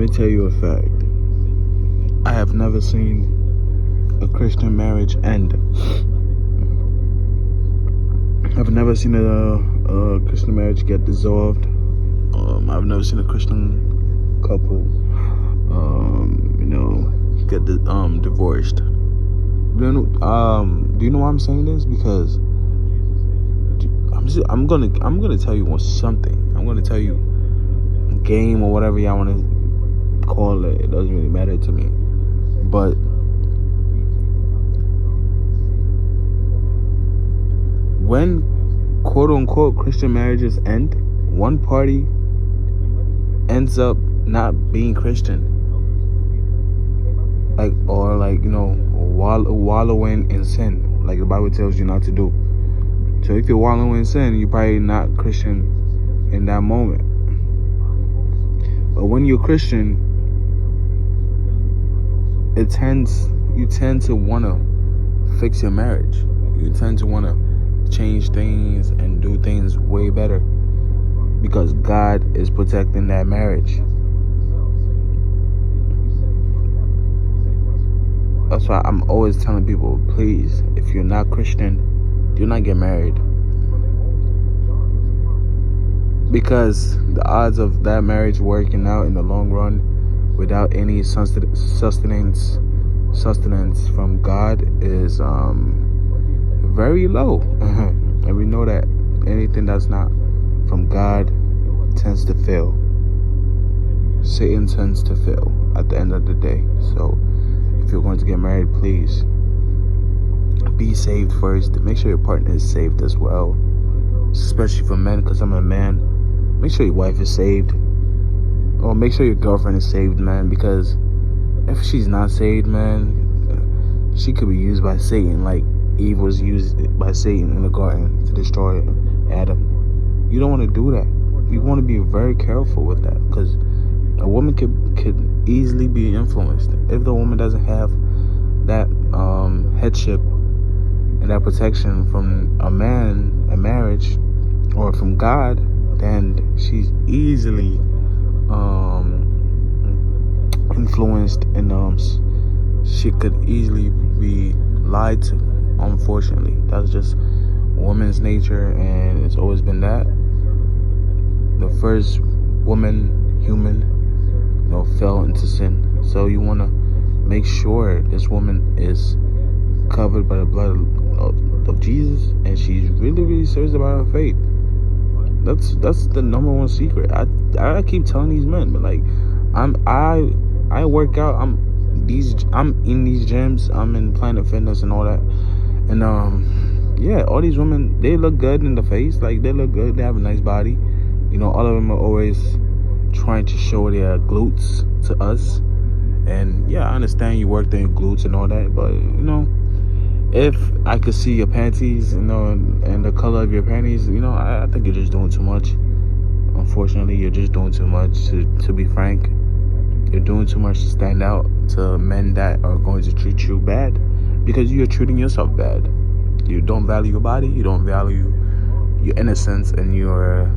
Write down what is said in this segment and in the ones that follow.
me tell you a fact. I have never seen a Christian marriage end. I've never seen a Christian marriage get dissolved. I've never seen a Christian couple, get divorced. Do you know why I'm saying this? Because I'm gonna tell you something. I'm gonna tell you game or whatever y'all want to call it. It doesn't really matter to me. But when quote unquote Christian marriages end, one party ends up not being Christian, wallowing in sin, like the Bible tells you not to do. So if you're wallowing in sin, you're probably not Christian in that moment. But when you're Christian, you tend to want to fix your marriage. You tend to want to change things and do things way better because God is protecting that marriage. That's why I'm always telling people, please, if you're not Christian, do not get married. Because the odds of that marriage working out in the long run without any sustenance from God is very low. And we know that anything that's not from God tends to fail. Satan tends to fail at the end of the day. So if you're going to get married, please be saved first. Make sure your partner is saved as well, especially for men, because I'm a man. Make sure your wife is saved, or make sure your girlfriend is saved, man, because if she's not saved, man, she could be used by Satan like Eve was used by Satan in the garden to destroy Adam. You don't want to do that. You want to be very careful with that, because a woman could easily be influenced. If the woman doesn't have that headship and that protection from a man, a marriage, or from God, then she's easily influenced, and she could easily be lied to. Unfortunately, that's just woman's nature, and it's always been that. The first woman, human, fell into sin. So you want to make sure this woman is covered by the blood of Jesus, and she's really, really serious about her faith. That's the number one secret. I keep telling these men, but like I work out. I'm in these gyms. I'm in Planet Fitness and all that. And all these women, they look good in the face. Like, they look good. They have a nice body. All of them are always trying to show their glutes to us. And yeah, I understand you work their glutes and all that, but if I could see your panties, and the color of your panties, I think you're just doing too much. Unfortunately, you're just doing too much. To be frank, you're doing too much to stand out to men that are going to treat you bad, because you're treating yourself bad. You don't value your body. You don't value your innocence and your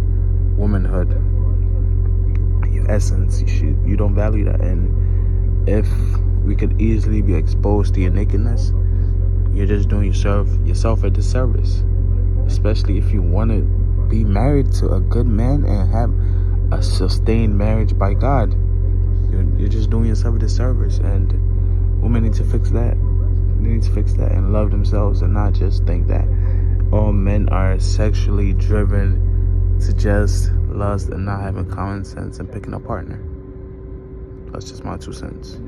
womanhood, your essence. You don't value that. And if we could easily be exposed to your nakedness, you're just doing yourself a disservice. Especially if you want to be married to a good man and have a sustained marriage by God. You're just doing yourself a disservice, and women need to fix that. They need to fix that and love themselves, and not just think that all men are sexually driven to just lust and not having common sense and picking a partner. That's just my 2 cents.